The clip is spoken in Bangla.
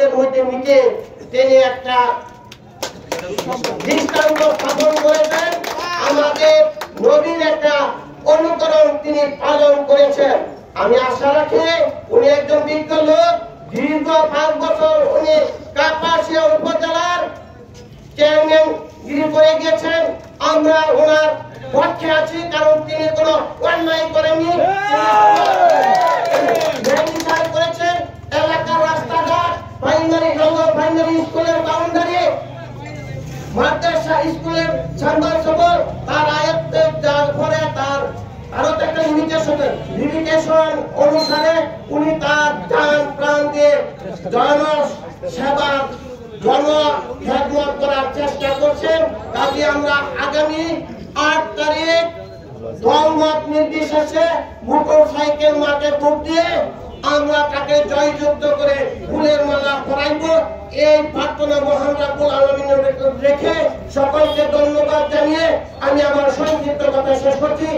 আমাদের মধ্যে মিটে তিনি একটা দৃষ্টান্ত স্থাপন করেছেন। আমাদের নবীর একটা অনুকরণ তিনি পালন করেছেন। আমি আশা রাখি উনি একজন বিজ্ঞ লোক। দীর্ঘ 5 বছর উনি কাপাসিয়া উপজেলার চেয়ারম্যানগিরি করে গিয়েছেন। আমরা ওনার পক্ষে আছি, কারণ তিনি কোনো অন্যায় করেননি, করেছেন। এলাকার রাস্তাঘাট, প্রাইমারি স্কুলের বাউন্ডারি, মাদ্রাসা স্কুলের সাম্বার সবল তার আয়ত্তে যার পরে তার আরো একটা লিমিটেশন অনুসারে উনি তার জান প্রাণ দিয়ে জনসেবা জনখেদমত করার চেষ্টা করছেন। কাজে আমরা আগামী 8 তারিখ দলমত নির্বিশেষে মোটরসাইকেল মাঠে ভোট দিয়ে আমরা তাকে জয়যুক্ত করে ফুলের মালা পরাইব। এই প্রার্থনা মহান রাব্বুল আলামিনের রেখে সকলকে ধন্যবাদ জানিয়ে আমি আমার সংক্ষিপ্ত কথা শেষ করছি।